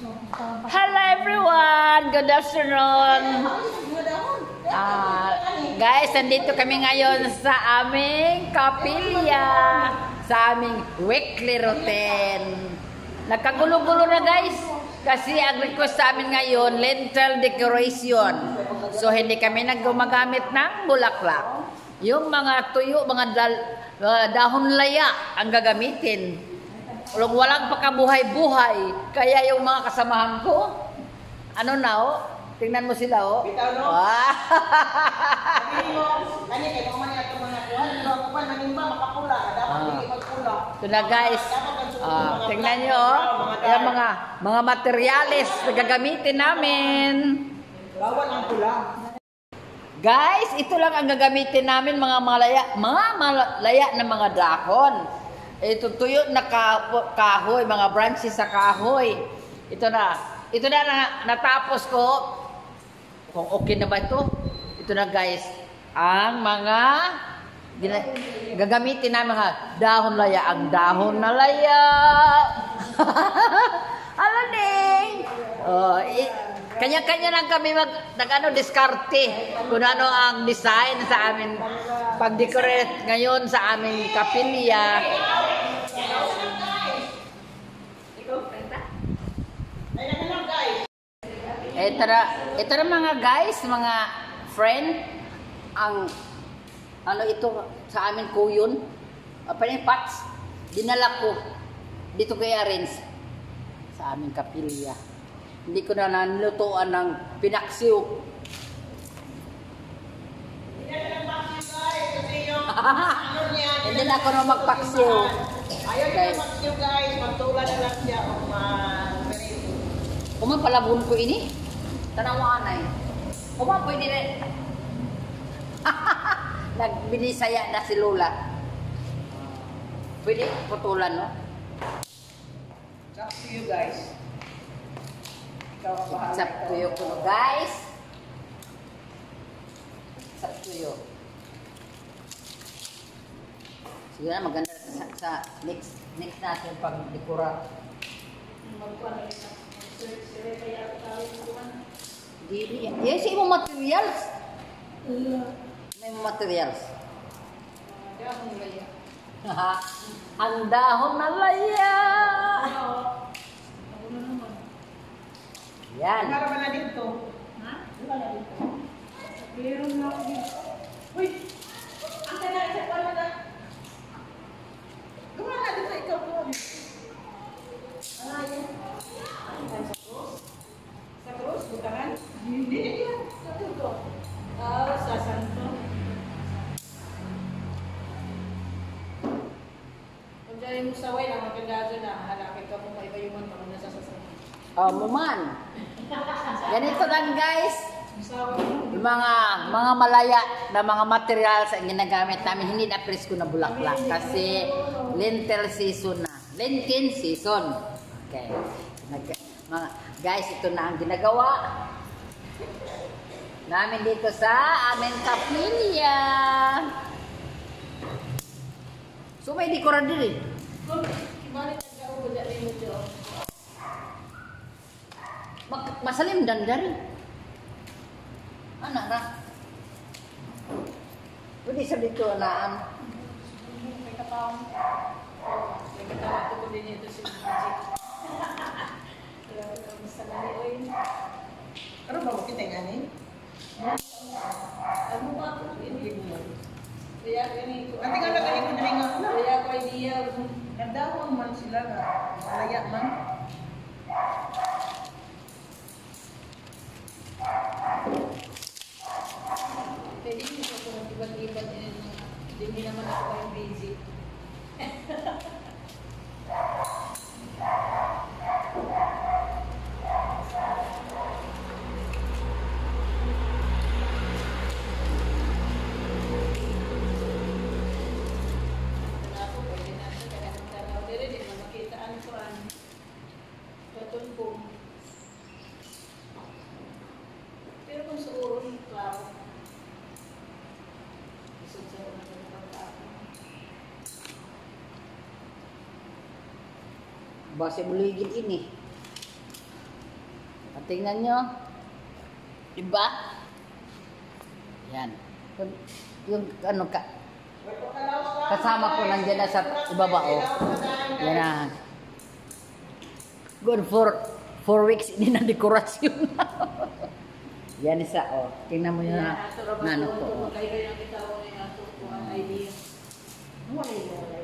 Hello everyone! Good afternoon! Guys, nandito kami ngayon sa aming kapilya, sa aming weekly routine. Nagkagulo-gulo na guys, kasi ang request sa amin ngayon, lentil decoration. So hindi kami naggumagamit ng bulaklak. Yung mga tuyo, mga dahon laya ang gagamitin. Walang pakabuhay-buhay. Kaya yung mga kasamahan ko, ano na oh, tingnan mo sila oh. Bitaw no? Sabihin mo, kanya kayo kung man ito mga kuhan, ako pa nanimba, makapula, dapat hindi magpula. Ito na guys, tingnan nyo oh, yung mga materyales na gagamitin namin. Bawal ang pula. Guys, ito lang ang gagamitin namin mga malaya na mga dahon. Ito tuyo na kahoy, mga branches sa kahoy. Ito na natapos ko. Kung okay na ba ito? Ito na guys, ang mga gagamitin na mga dahon laya. Ang dahon na laya. Alaning. Kanya-kanya lang kami diskarte kung ano ang design sa amin pag-decorate ngayon sa aming kapilya. Ito na mga guys, mga friend, ang ano ito sa amin kuyon, pots, dinala ko dito kay Arens sa aming kapilya. Hindi ko na nalutuan ng pinaksiw. Hindi na ako na magpaksiw. Ayaw niya magpaksiw guys, magtula na lang siya. Palabon ko ini. Tanawanay. Pwede rin. Nagbinisaya na si Lola. Pwede putulan, no? It's up to you guys. It's up to you, guys. It's up to you. Siguro na maganda sa next natin pag-dekora. Yes, yung materials. May materials. Ang dahon na laya. Yan. Para ba na dito? Ha? Wala na dito. Meron na ako dito. Uy! Ang kanal sa pala na. Gawa na dito ikaw po. Ano yan? Sa cross? Sa cross? Butangan? Hindi yan. Sa tuto. Sa santo. Kung dyan mo saway na magkandado na, hanapin ka mo maiba-yuman pa kung nasa sasanto. Muman. Ganito lang guys. Yung mga malaya na mga materials ang ginagamit namin, hindi na presko na bulaklak kasi lentil season na. Lentil season. Okay. Guys, ito na ang ginagawa namin dito sa aming kapilya. So may dekoran din eh. Masalim dan dari. Anak ra. Pwede sa dito naan. May katawang. May katawang ko din ito si Magic. Ano ba mo kita nga ni? Ano ba ako? Hindi mo. Kaya ganito. Ate nga na ganito na nga. Kaya ko idea. Nagdawang man sila nga. Malaya man. Pwede mo ko kung iba-iba din. Hindi naman ako kayo busy. Pero kung sa uron, klaro. Base buligid ini. Tingnan nyo. Diba? Yan. Yung ano ka, kasama ko nandiyan na sa ibaba, oh. Yan na. Good for 4 weeks, hindi na dekorasyon. Yan isa, oh. Tingnan mo yun na ano ko. Oh. Kaya kita ko na yung ato ko ang idea. Wala